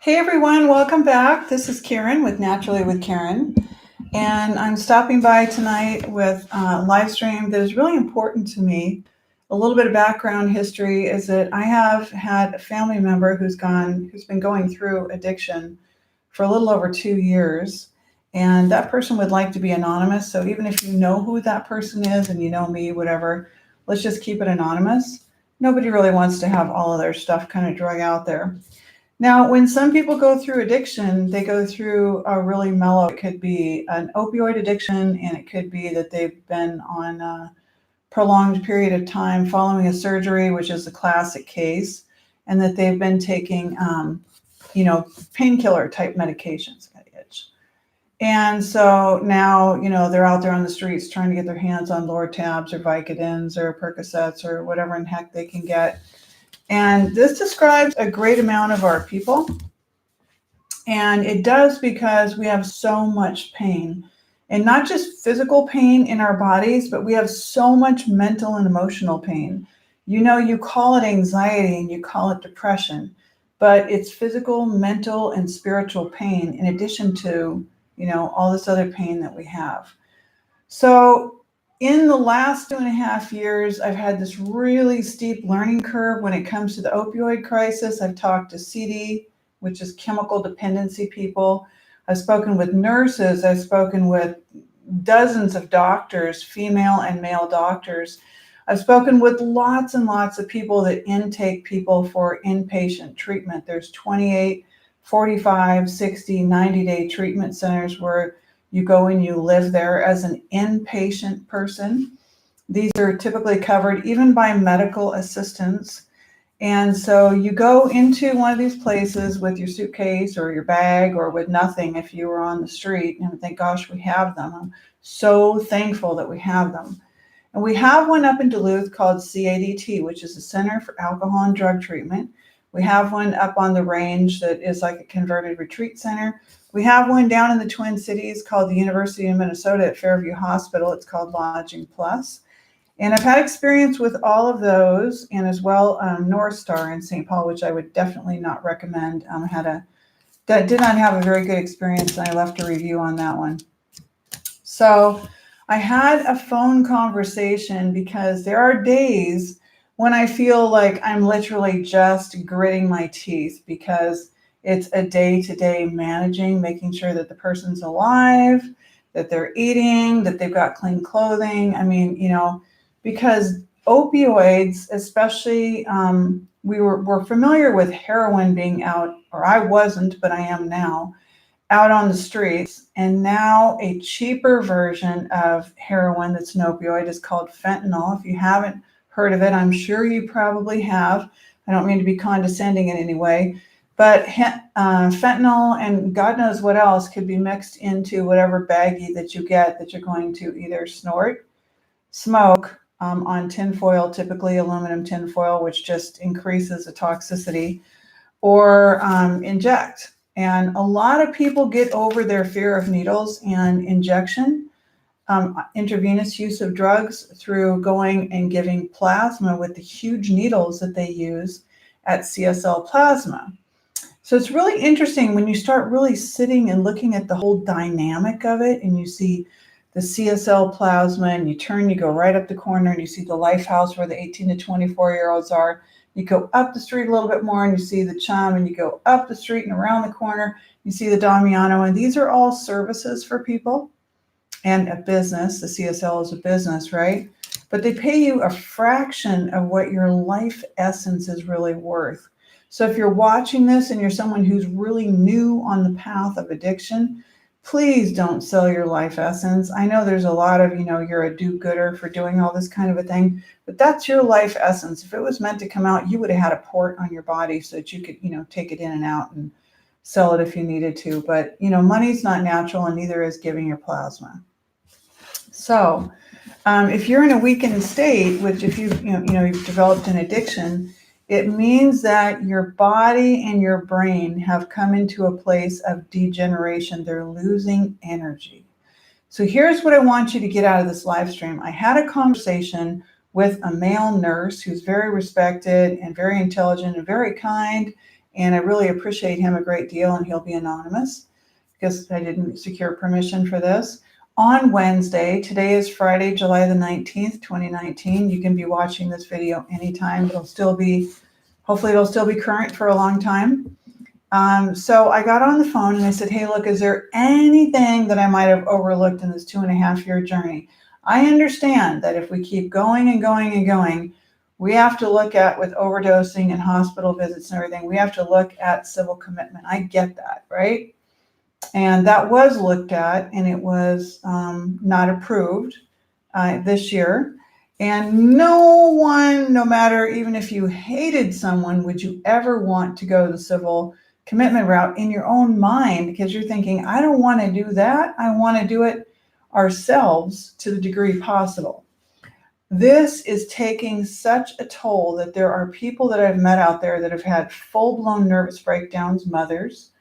Hey everyone, welcome back. This is Karen with Naturally with Karen, and I'm stopping by tonight with a live stream that is really important to me. A little bit of background history is that I have had a family member who's been going through addiction for a little over 2 years, and that person would like to be anonymous. So even if you know who that person is and you know me, whatever, let's just keep it anonymous. Nobody really wants to have all of their stuff kind of drug out there. Now, when some people go through addiction, they go through a really mellow, it could be an opioid addiction, and it could be that they've been on a prolonged period of time following a surgery, which is a classic case, and that they've been taking, painkiller type medications. Got itch. And so now, they're out there on the streets trying to get their hands on Lortabs or Vicodins or Percocets or whatever in heck they can get. And this describes a great amount of our people. And it does because we have so much pain, and not just physical pain in our bodies, but we have so much mental and emotional pain. You call it anxiety and you call it depression, but it's physical, mental, and spiritual pain in addition to, all this other pain that we have. So in the last 2.5 years, I've had this really steep learning curve when it comes to the opioid crisis. I've talked to CD, which is chemical dependency people. I've spoken with nurses. I've spoken with dozens of doctors, female and male doctors. I've spoken with lots and lots of people that intake people for inpatient treatment. There's 28, 45, 60, 90-day treatment centers where you go and you live there as an inpatient person. These are typically covered even by medical assistants. And so you go into one of these places with your suitcase or your bag or with nothing if you were on the street, and thank gosh we have them. I'm so thankful that we have them. And we have one up in Duluth called CADT, which is the Center for Alcohol and Drug Treatment. We have one up on the range that is like a converted retreat center. We have one down in the Twin Cities called the University of Minnesota at Fairview Hospital. It's called Lodging Plus. And I've had experience with all of those, and as well North Star in St. Paul, which I would definitely not recommend. That did not have a very good experience, and I left a review on that one. So I had a phone conversation because there are days when I feel like I'm literally just gritting my teeth because it's a day-to-day managing, making sure that the person's alive, that they're eating, that they've got clean clothing. I mean, because opioids, especially, we're familiar with heroin being out, or I wasn't, but I am now, out on the streets. And now a cheaper version of heroin that's an opioid is called fentanyl. If you haven't heard of it, I'm sure you probably have. I don't mean to be condescending in any way, but fentanyl and God knows what else could be mixed into whatever baggie that you get that you're going to either snort, smoke on tinfoil, typically aluminum tinfoil, which just increases the toxicity, or inject. And a lot of people get over their fear of needles and injection, intravenous use of drugs through going and giving plasma with the huge needles that they use at CSL Plasma. So it's really interesting when you start really sitting and looking at the whole dynamic of it, and you see the CSL Plasma, and you go right up the corner and you see the Lifehouse where the 18 to 24-year-olds are. You go up the street a little bit more and you see the Chum, and you go up the street and around the corner, you see the Damiano, and these are all services for people and a business. The CSL is a business, right? But they pay you a fraction of what your life essence is really worth. So if you're watching this and you're someone who's really new on the path of addiction, please don't sell your life essence. I know there's a lot of, you're a do-gooder for doing all this kind of a thing, but that's your life essence. If it was meant to come out, you would have had a port on your body so that you could, take it in and out and sell it if you needed to. But, money's not natural, and neither is giving your plasma. So if you're in a weakened state, which if you've developed an addiction, it means that your body and your brain have come into a place of degeneration. They're losing energy. So here's what I want you to get out of this live stream. I had a conversation with a male nurse who's very respected and very intelligent and very kind And I really appreciate him a great deal, and he'll be anonymous because I didn't secure permission for this. On Wednesday, today is Friday, July the 19th, 2019. You can be watching this video anytime. Hopefully it'll still be current for a long time. So I got on the phone and I said, hey, look, is there anything that I might have overlooked in this 2.5-year journey? I understand that if we keep going and going and going, we have to look at, with overdosing and hospital visits and everything, we have to look at civil commitment. I get that, right? And that was looked at, and it was not approved this year. And no one, no matter, even if you hated someone, would you ever want to go the civil commitment route in your own mind, because you're thinking, I don't want to do that. I want to do it ourselves to the degree possible. This is taking such a toll that there are people that I've met out there that have had full-blown nervous breakdowns, mothers.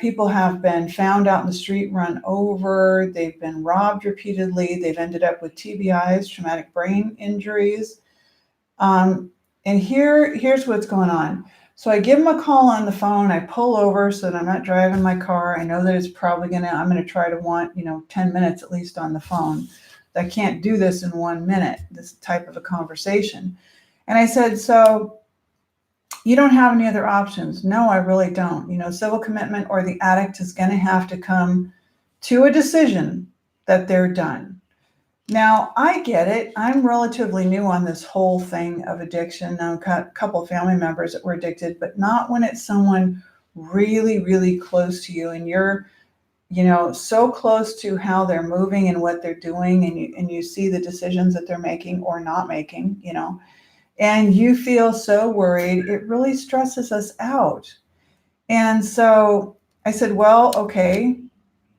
People have been found out in the street, run over. They've been robbed repeatedly. They've ended up with TBIs, traumatic brain injuries. And here's what's going on. So I give them a call on the phone. I pull over so that I'm not driving my car. I know that it's probably I'm going to try to want, 10 minutes at least on the phone. I can't do this in 1 minute, this type of a conversation. And I said, so you don't have any other options? No, I really don't. Civil commitment or the addict is going to have to come to a decision that they're done. Now, I get it. I'm relatively new on this whole thing of addiction. I've got a couple of family members that were addicted, but not when it's someone really, really close to you and you're, so close to how they're moving and what they're doing, and you see the decisions that they're making or not making, and you feel so worried. It really stresses us out. And so I said, well, okay,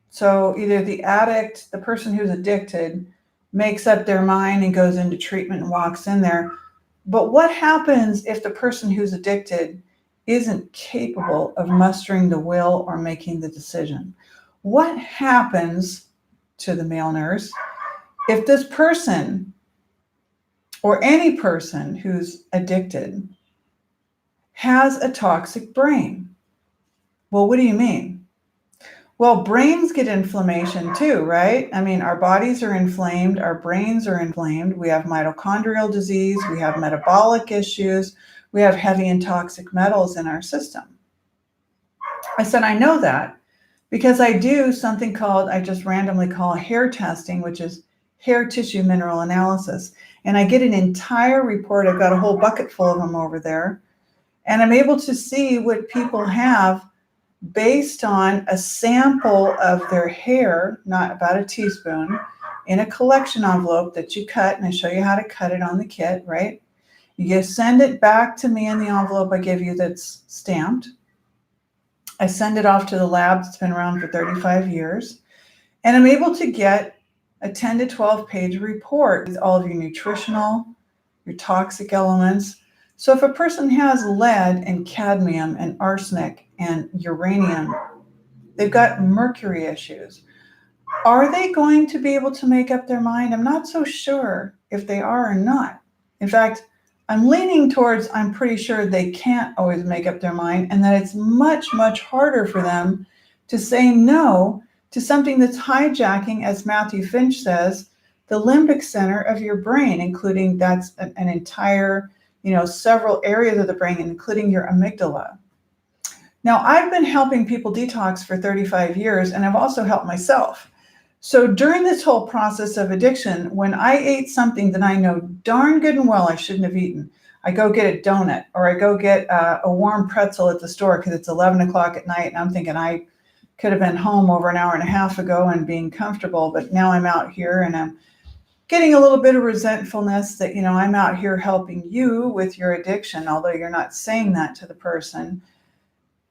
so either the addict, the person who's addicted, makes up their mind and goes into treatment and walks in there. But what happens if the person who's addicted isn't capable of mustering the will or making the decision? What happens to the male nurse if this person or any person who's addicted has a toxic brain? Well, what do you mean? Well, brains get inflammation too, right? I mean, our bodies are inflamed, our brains are inflamed. We have mitochondrial disease, we have metabolic issues, we have heavy and toxic metals in our system. I said, I know that because I do something called, I just randomly call hair testing, which is hair tissue mineral analysis. And I get an entire report. I've got a whole bucket full of them over there. And I'm able to see what people have based on a sample of their hair, not about a teaspoon, in a collection envelope that you cut, and I show you how to cut it on the kit, right? You send it back to me in the envelope I give you that's stamped. I send it off to the lab that's been around for 35 years, and I'm able to get a 10 to 12 page report with all of your nutritional, your toxic elements. So if a person has lead and cadmium and arsenic and uranium, they've got mercury issues. Are they going to be able to make up their mind? I'm not so sure if they are or not. In fact, I'm leaning towards I'm pretty sure they can't always make up their mind, and that it's much, much harder for them to say no to something that's hijacking, as Matthew Finch says, the limbic center of your brain, including that's an entire, several areas of the brain, including your amygdala. Now, I've been helping people detox for 35 years, and I've also helped myself. So during this whole process of addiction, when I ate something that I know darn good and well I shouldn't have eaten, I go get a donut or I go get a warm pretzel at the store because it's 11 o'clock at night, and I'm thinking I could have been home over an hour and a half ago and being comfortable, but now I'm out here and I'm getting a little bit of resentfulness that, I'm out here helping you with your addiction, although you're not saying that to the person.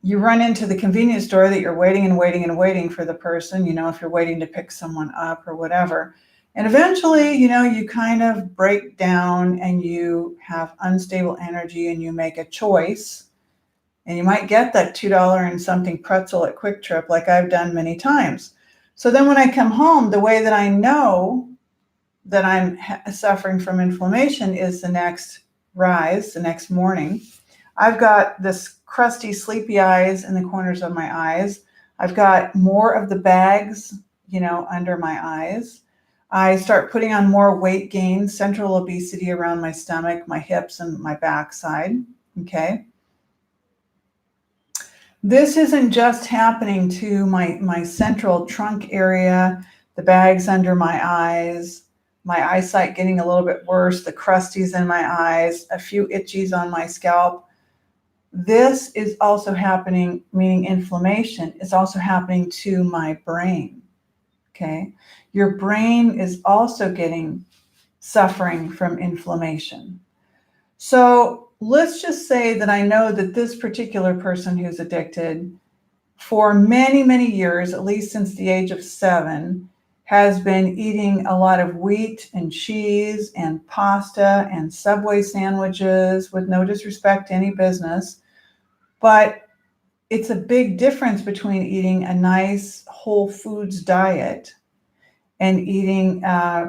You run into the convenience store that you're waiting and waiting and waiting for the person, if you're waiting to pick someone up or whatever. And eventually, you kind of break down and you have unstable energy and you make a choice. And you might get that $2 and something pretzel at Quick Trip like I've done many times. So then when I come home, the way that I know that I'm suffering from inflammation is the next rise, the next morning. I've got this crusty, sleepy eyes in the corners of my eyes. I've got more of the bags, under my eyes. I start putting on more weight gain, central obesity around my stomach, my hips, and my backside. Okay. This isn't just happening to my central trunk area, the bags under my eyes, my eyesight getting a little bit worse, the crusties in my eyes, a few itchies on my scalp. This is also happening, meaning inflammation, is also happening to my brain. Okay. Your brain is also suffering from inflammation. So let's just say that I know that this particular person who's addicted for many, many years, at least since the age of 7, has been eating a lot of wheat and cheese and pasta and Subway sandwiches, with no disrespect to any business. But it's a big difference between eating a nice whole foods diet and eating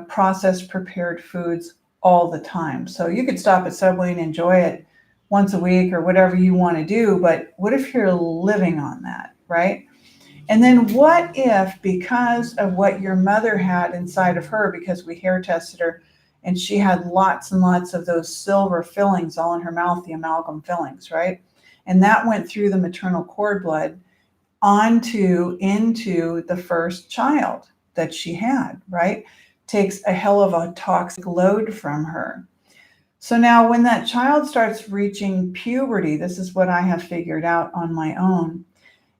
processed prepared foods all the time. So you could stop at Subway and enjoy it once a week or whatever you want to do, but what if you're living on that, right? And then what if, because of what your mother had inside of her, because we hair tested her and she had lots and lots of those silver fillings all in her mouth, the amalgam fillings, right? And that went through the maternal cord blood into the first child that she had, right? Takes a hell of a toxic load from her. So now when that child starts reaching puberty, this is what I have figured out on my own,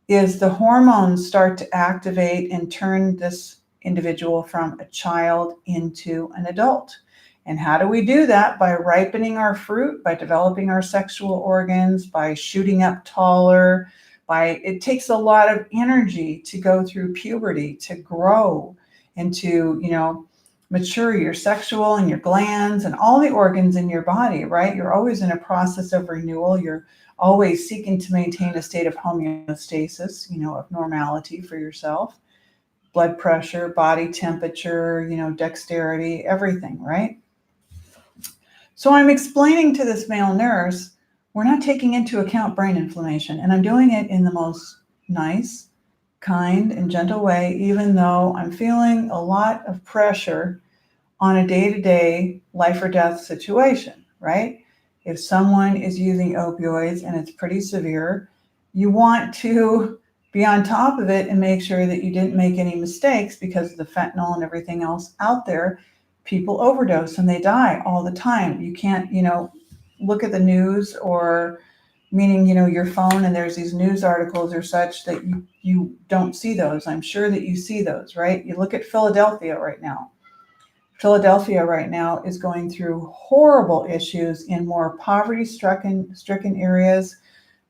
is the hormones start to activate and turn this individual from a child into an adult. And how do we do that? By ripening our fruit, by developing our sexual organs, by shooting up taller. It takes a lot of energy to go through puberty, to grow and to, mature your sexual and your glands and all the organs in your body, right? You're always in a process of renewal. You're always seeking to maintain a state of homeostasis, of normality for yourself, blood pressure, body temperature, dexterity, everything, right? So I'm explaining to this male nurse, we're not taking into account brain inflammation, and I'm doing it in the most nice, kind, and gentle way, even though I'm feeling a lot of pressure on a day-to-day life or death situation, right? If someone is using opioids and it's pretty severe, you want to be on top of it and make sure that you didn't make any mistakes, because of the fentanyl and everything else out there. People overdose and they die all the time. You can't, look at the news, or meaning, your phone, and there's these news articles or such that you don't see those. I'm sure that you see those, right? You look at Philadelphia right now. Philadelphia right now is going through horrible issues in more poverty-stricken areas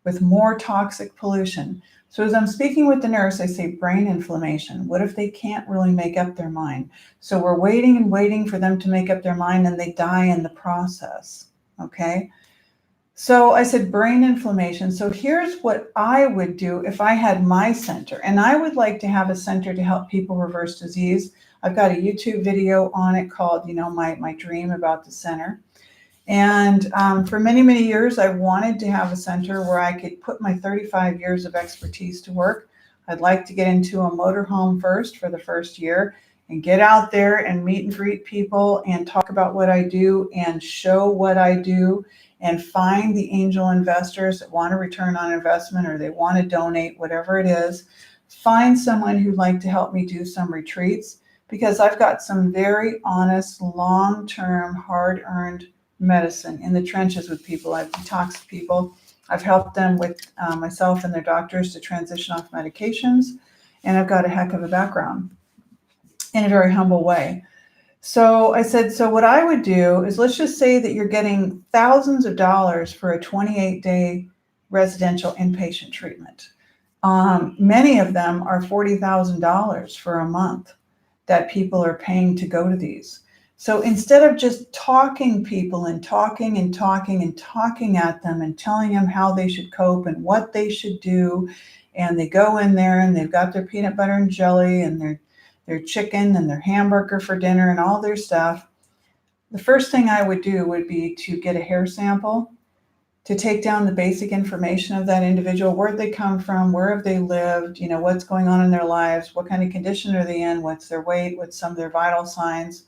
with more toxic pollution. So as I'm speaking with the nurse, I say brain inflammation. What if they can't really make up their mind? So we're waiting and waiting for them to make up their mind, and they die in the process, okay? So I said brain inflammation. So here's what I would do if I had my center, and I would like to have a center to help people reverse disease. I've got a YouTube video on it called, my dream about the center. And for many, many years, I wanted to have a center where I could put my 35 years of expertise to work. I'd like to get into a motorhome first for the first year and get out there and meet and greet people and talk about what I do and show what I do, and find the angel investors that want a return on investment, or they want to donate, whatever it is. Find someone who'd like to help me do some retreats, because I've got some very honest, long-term, hard-earned medicine in the trenches with people. I've detoxed people. I've helped them with myself and their doctors to transition off medications. And I've got a heck of a background in a very humble way. So I said, so what I would do is, let's just say that you're getting thousands of dollars for a 28-day residential inpatient treatment. Many of them are $40,000 for a month that people are paying to go to these. So instead of just talking people and talking and talking and talking at them and telling them how they should cope and what they should do, and they go in there and they've got their peanut butter and jelly and their chicken and their hamburger for dinner and all their stuff, the first thing I would do would be to get a hair sample to take down the basic information of that individual. Where they come from, where have they lived, what's going on in their lives, what kind of condition are they in, what's their weight, what's some of their vital signs.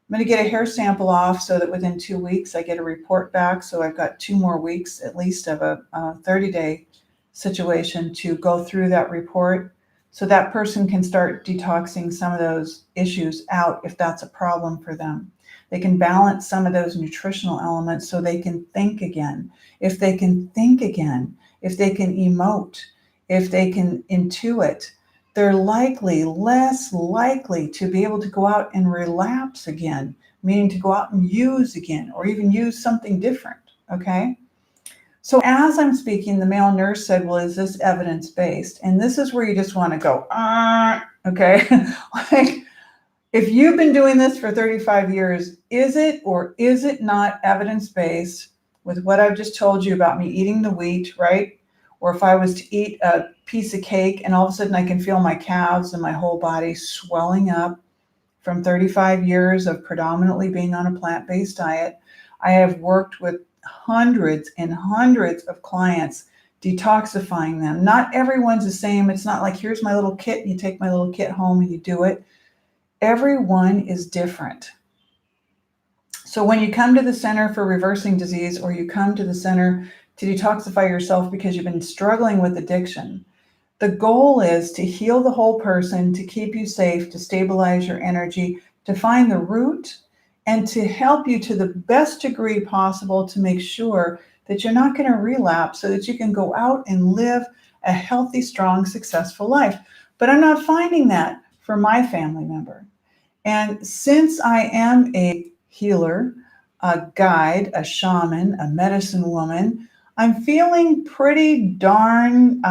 I'm going to get a hair sample off so that within 2 weeks I get a report back. So I've got 2 more weeks at least of a 30-day situation to go through that report, so that person can start detoxing some of those issues out if that's a problem for them. They can balance some of those nutritional elements so they can think again. If they can think again, if they can emote, if they can intuit, they're less likely to be able to go out and relapse again, meaning to go out and use again or even use something different, okay? So as I'm speaking, the male nurse said, well, is this evidence-based? And this is where you just want to go, okay? Like, if you've been doing this for 35 years, is it or is it not evidence-based with what I've just told you about me eating the wheat, right? Or if I was to eat a piece of cake and all of a sudden I can feel my calves and my whole body swelling up from 35 years of predominantly being on a plant-based diet. I have worked with hundreds and hundreds of clients, detoxifying them. Not everyone's the same. It's not like, here's my little kit, and you take my little kit home and you do it. Everyone is different. So when you come to the Center for Reversing Disease, or you come to the center to detoxify yourself because you've been struggling with addiction, the goal is to heal the whole person, to keep you safe, to stabilize your energy, to find the root, and to help you to the best degree possible to make sure that you're not going to relapse, so that you can go out and live a healthy, strong, successful life. But I'm not finding that for my family member. And since I am a healer, a guide, a shaman, a medicine woman, I'm feeling pretty darn,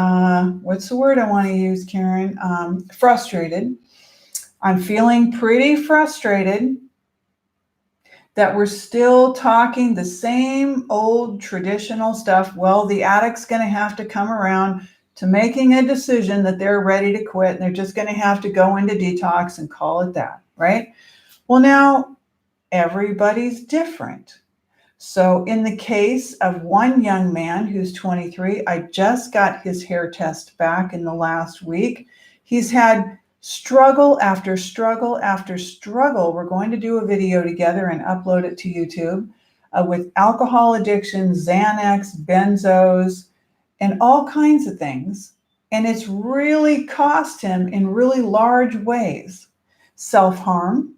what's the word I want to use, Karen? Frustrated. I'm feeling pretty frustrated that we're still talking the same old traditional stuff. Well, the addict's going to have to come around to making a decision that they're ready to quit, and they're just going to have to go into detox and call it that, right? Well, now everybody's different. So in the case of one young man who's 23, I just got his hair test back in the last week. He's had struggle after struggle after struggle. We're going to do a video together and upload it to YouTube with alcohol addiction, Xanax, benzos, and all kinds of things. And it's really cost him in really large ways. Self-harm,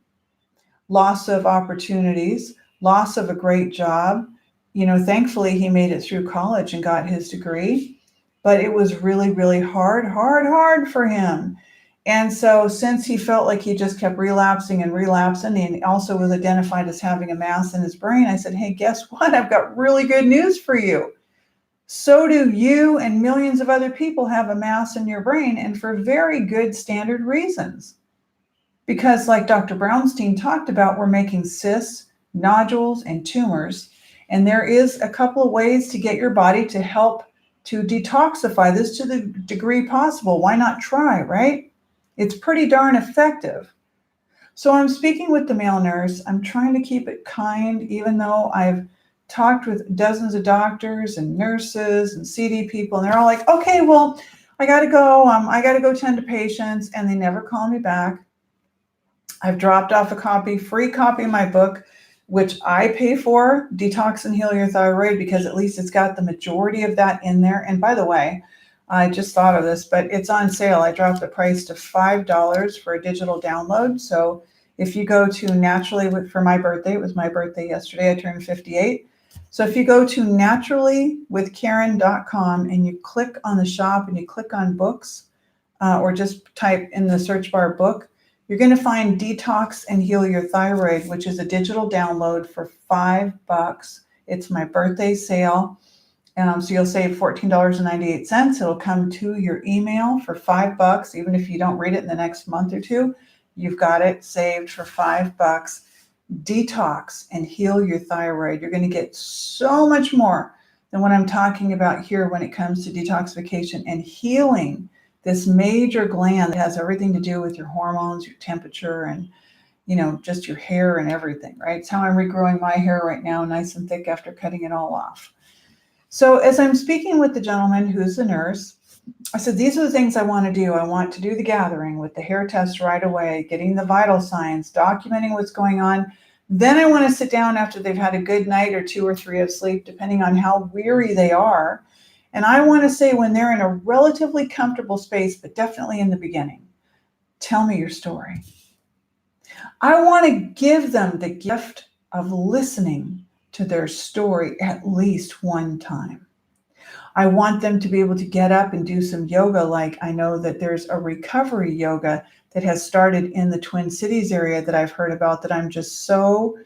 loss of opportunities, loss of a great job. Thankfully he made it through college and got his degree, but it was really, really hard for him. And so since he felt like he just kept relapsing and relapsing, and he also was identified as having a mass in his brain, I said, hey, guess what? I've got really good news for you. So do you and millions of other people have a mass in your brain, and for very good standard reasons. Because like Dr. Brownstein talked about, we're making cysts, nodules, and tumors. And there is a couple of ways to get your body to help to detoxify this to the degree possible. Why not try, right? It's pretty darn effective. So I'm speaking with the male nurse. I'm trying to keep it kind, even though I've talked with dozens of doctors and nurses and CD people, and they're all like, okay, well, I got to go. I got to go tend to patients, and they never call me back. I've dropped off a free copy of my book, which I pay for, Detox and Heal Your Thyroid, because at least it's got the majority of that in there. And by the way, I just thought of this, but it's on sale. I dropped the price to $5 for a digital download. So if you go to Naturally, for my birthday, it was my birthday yesterday, I turned 58. So if you go to naturallywithkaren.com and you click on the shop and you click on books, or just type in the search bar book, you're going to find Detox and Heal Your Thyroid, which is a digital download for $5. It's my birthday sale. So you'll save $14.98. It'll come to your email for $5. Even if you don't read it in the next month or two, you've got it saved for $5. Detox and Heal Your Thyroid. You're going to get so much more than what I'm talking about here when it comes to detoxification and healing this major gland that has everything to do with your hormones, your temperature, and just your hair and everything, right? It's how I'm regrowing my hair right now, nice and thick after cutting it all off. So as I'm speaking with the gentleman who's the nurse, I said, these are the things I want to do. I want to do the gathering with the hair test right away, getting the vital signs, documenting what's going on. Then I want to sit down after they've had a good night or 2 or 3 of sleep, depending on how weary they are. And I want to say, when they're in a relatively comfortable space, but definitely in the beginning, tell me your story. I want to give them the gift of listening to their story at least one time. I want them to be able to get up and do some yoga. Like, I know that there's a recovery yoga that has started in the Twin Cities area that I've heard about, that I'm just so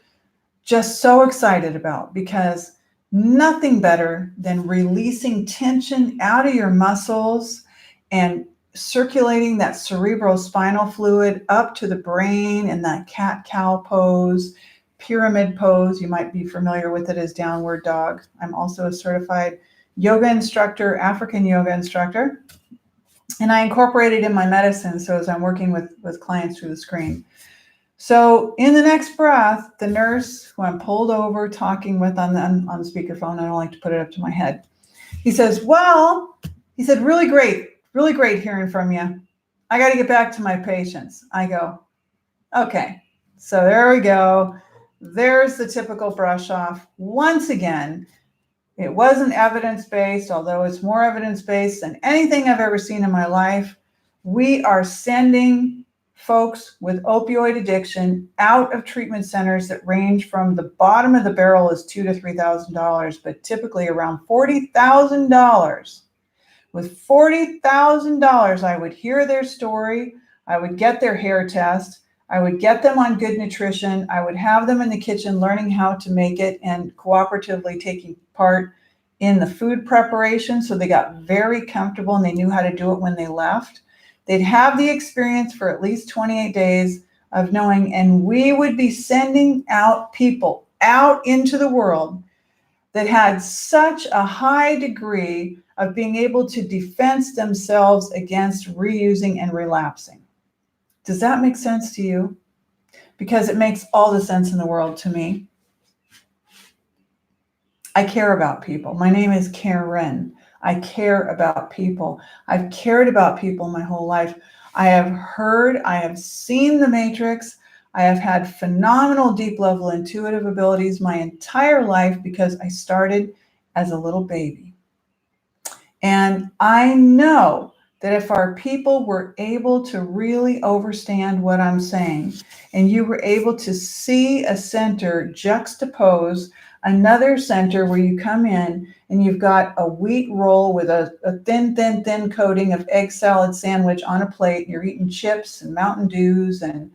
excited about, because nothing better than releasing tension out of your muscles and circulating that cerebral spinal fluid up to the brain in that cat-cow pose, pyramid pose. You might be familiar with it as downward dog. I'm also a certified yoga instructor, African yoga instructor, and I incorporate it in my medicine. So as I'm working with clients through the screen. So in the next breath, the nurse who I'm pulled over talking with on the speakerphone, I don't like to put it up to my head, he says, well, he said, really great hearing from you. I got to get back to my patients. I go, okay, so there we go. There's the typical brush off. Once again, it wasn't evidence-based, although it's more evidence-based than anything I've ever seen in my life. We are sending folks with opioid addiction out of treatment centers that range from the bottom of the barrel is $2,000 to $3,000, but typically around $40,000. With $40,000, I would hear their story. I would get their hair test. I would get them on good nutrition. I would have them in the kitchen learning how to make it and cooperatively taking part in the food preparation. So they got very comfortable and they knew how to do it when they left. They'd have the experience for at least 28 days of knowing, and we would be sending out people out into the world that had such a high degree of being able to defend themselves against reusing and relapsing. Does that make sense to you? Because it makes all the sense in the world to me. I care about people. My name is Karen. I care about people. I've cared about people my whole life. I have seen the matrix. I have had phenomenal deep level intuitive abilities my entire life because I started as a little baby. And I know that if our people were able to really understand what I'm saying, and you were able to see a center juxtapose another center where you come in and you've got a wheat roll with a thin coating of egg salad sandwich on a plate, you're eating chips and Mountain Dews and,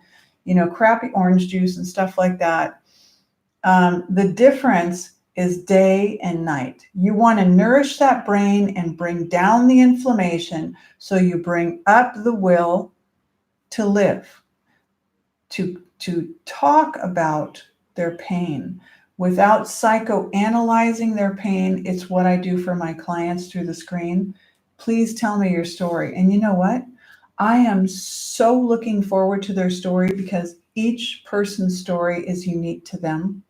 crappy orange juice and stuff like that. The difference is day and night. You want to nourish that brain and bring down the inflammation, so you bring up the will to live, to talk about their pain without psychoanalyzing their pain. It's what I do for my clients through the screen. Please tell me your story. And you know what? I am so looking forward to their story, because each person's story is unique to them.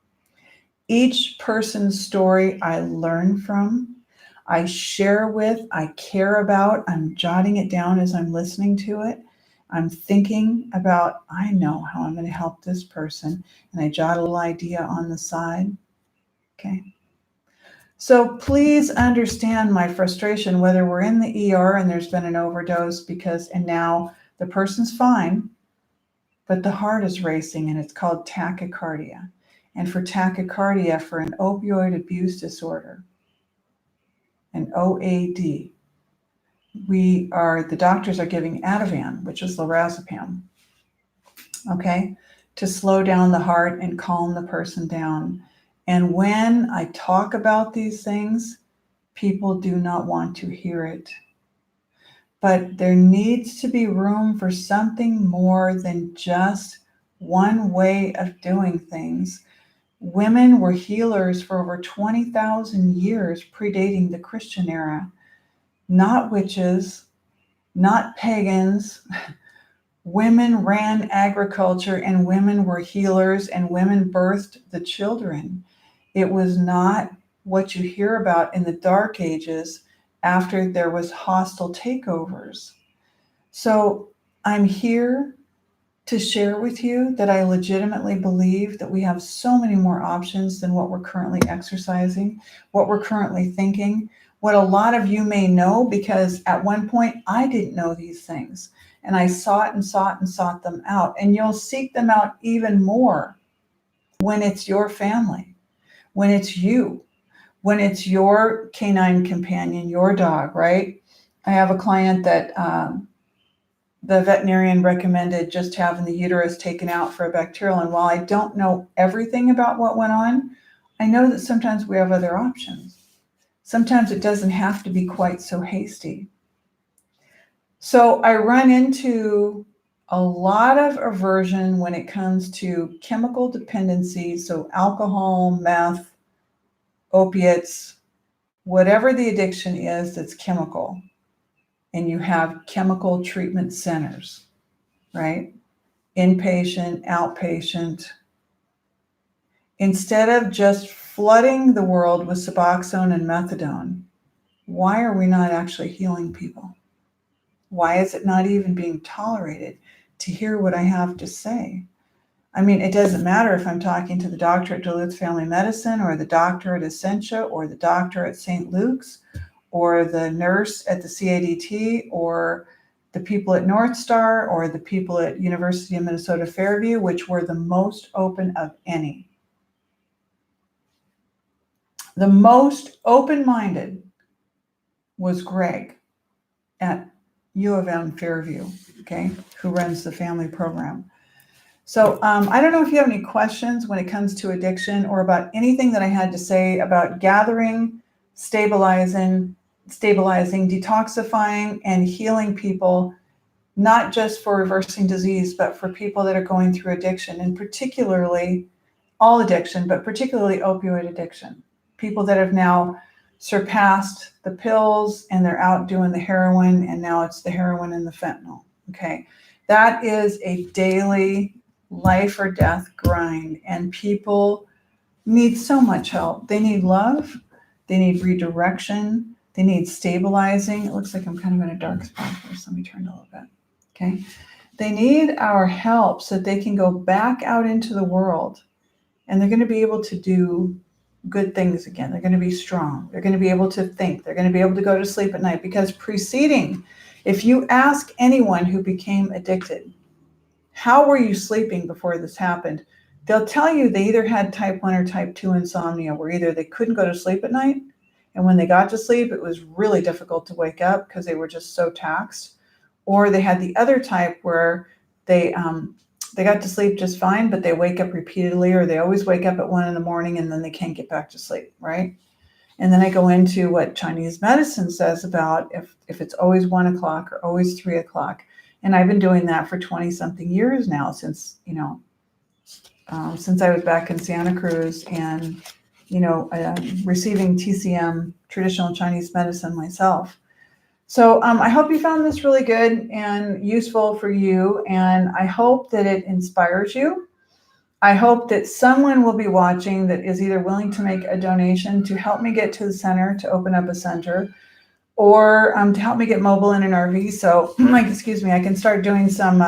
Each person's story I learn from, I share with, I care about, I'm jotting it down as I'm listening to it. I'm thinking about, I know how I'm going to help this person, and I jot a little idea on the side. Okay. So please understand my frustration, whether we're in the ER and there's been an overdose and now the person's fine, but the heart is racing, and it's called tachycardia. And for tachycardia, for an opioid abuse disorder, an OAD, the doctors are giving Ativan, which is lorazepam, okay, to slow down the heart and calm the person down. And when I talk about these things, people do not want to hear it. But there needs to be room for something more than just one way of doing things. Women were healers for over 20,000 years, predating the Christian era. Not witches, not pagans. Women ran agriculture, and women were healers, and women birthed the children. It was not what you hear about in the dark ages after there was hostile takeovers. So I'm here to share with you that I legitimately believe that we have so many more options than what we're currently exercising, what we're currently thinking, what a lot of you may know, because at one point I didn't know these things and I sought and sought and sought them out. And you'll seek them out even more when it's your family, when it's you, when it's your canine companion, your dog, right? I have a client that the veterinarian recommended just having the uterus taken out for a bacterial. And while I don't know everything about what went on, I know that sometimes we have other options. Sometimes it doesn't have to be quite so hasty. So I run into a lot of aversion when it comes to chemical dependency. So alcohol, meth, opiates, whatever the addiction is that's chemical. And you have chemical treatment centers, right? Inpatient, outpatient. Instead of just flooding the world with Suboxone and methadone, why are we not actually healing people? Why is it not even being tolerated to hear what I have to say? I mean, it doesn't matter if I'm talking to the doctor at Duluth Family Medicine or the doctor at Essentia or the doctor at St. Luke's or the nurse at the CADT or the people at North Star or the people at University of Minnesota Fairview, which were the most open of any. The most open-minded was Greg at U of M Fairview, okay, who runs the family program. So I don't know if you have any questions when it comes to addiction or about anything that I had to say about gathering, stabilizing, detoxifying, and healing people, not just for reversing disease, but for people that are going through addiction, and particularly all addiction, but particularly opioid addiction. People that have now surpassed the pills and they're out doing the heroin, and now it's the heroin and the fentanyl. Okay. That is a daily life or death grind, and people need so much help. They need love. They need redirection. They need stabilizing. It looks like I'm kind of in a dark spot here, so let me turn a little bit. Okay. They need our help so that they can go back out into the world, and they're going to be able to do good things again. They're going to be strong. They're going to be able to think. They're going to be able to go to sleep at night, because preceding, if you ask anyone who became addicted, how were you sleeping before this happened? They'll tell you they either had type 1 or type 2 insomnia, where either they couldn't go to sleep at night, and when they got to sleep, it was really difficult to wake up because they were just so taxed, or they had the other type where they got to sleep just fine, but they wake up repeatedly, or they always wake up at 1 a.m. and then they can't get back to sleep, right? And then I go into what Chinese medicine says about if it's always 1 o'clock or always 3 o'clock. And I've been doing that for 20 something years now, since I was back in Santa Cruz and, receiving TCM, traditional Chinese medicine myself. So I hope you found this really good and useful for you. And I hope that it inspires you. I hope that someone will be watching that is either willing to make a donation to help me get to the center, to open up a center, or to help me get mobile in an RV. So I can start doing some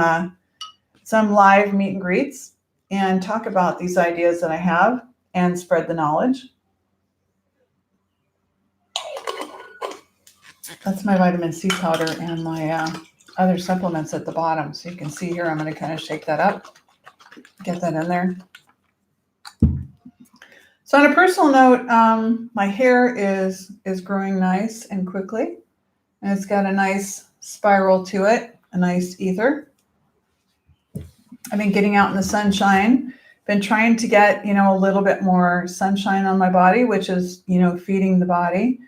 live meet and greets and talk about these ideas that I have and spread the knowledge. That's my vitamin C powder and my other supplements at the bottom. So you can see here, I'm going to kind of shake that up, get that in there. So on a personal note, my hair is growing nice and quickly, and it's got a nice spiral to it, a nice ether. I've been getting out in the sunshine, been trying to get, a little bit more sunshine on my body, which is, feeding the body,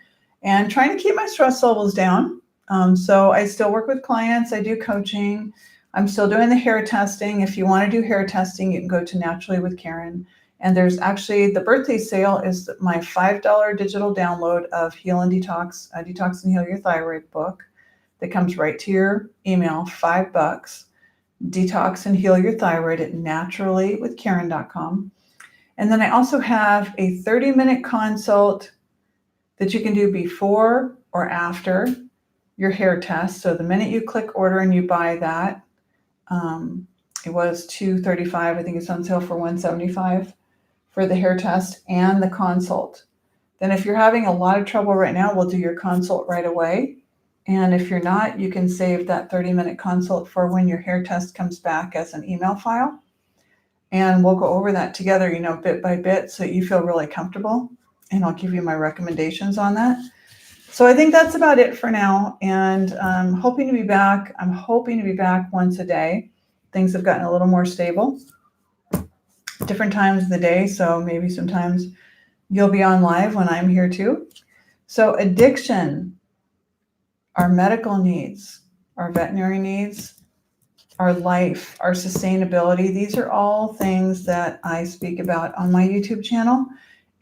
and trying to keep my stress levels down. So I still work with clients. I do coaching. I'm still doing the hair testing. If you want to do hair testing, you can go to Naturally with Karen. And there's actually the birthday sale is my $5 digital download of Heal and Detox, Detox and Heal Your Thyroid book that comes right to your email, $5. Detox and Heal Your Thyroid at naturallywithkaren.com. And then I also have a 30-minute consult that you can do before or after your hair test. So the minute you click order and you buy that, it was $235. I think it's on sale for $175 for the hair test and the consult. Then if you're having a lot of trouble right now, we'll do your consult right away. And if you're not, you can save that 30-minute consult for when your hair test comes back as an email file. And we'll go over that together, bit by bit, so you feel really comfortable. And I'll give you my recommendations on that. So I think that's about it for now. And I'm hoping to be back. I'm hoping to be back once a day. Things have gotten a little more stable. Different times of the day. So maybe sometimes you'll be on live when I'm here too. So addiction, our medical needs, our veterinary needs, our life, our sustainability. These are all things that I speak about on my YouTube channel.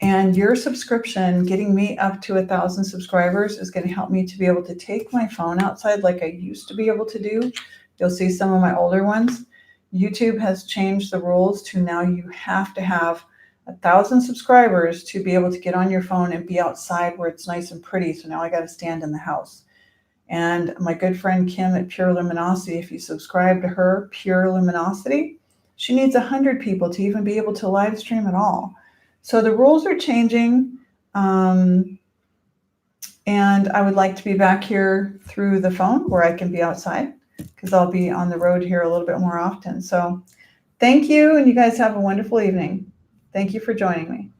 And your subscription, getting me up to 1,000 subscribers, is going to help me to be able to take my phone outside like I used to be able to do. You'll see some of my older ones. YouTube has changed the rules to now you have to have 1,000 subscribers to be able to get on your phone and be outside where it's nice and pretty. So now I got to stand in the house. And my good friend Kim at Pure Luminosity, if you subscribe to her, Pure Luminosity, she needs 100 people to even be able to live stream at all. So the rules are changing, and I would like to be back here through the phone where I can be outside, because I'll be on the road here a little bit more often. So thank you, and you guys have a wonderful evening. Thank you for joining me.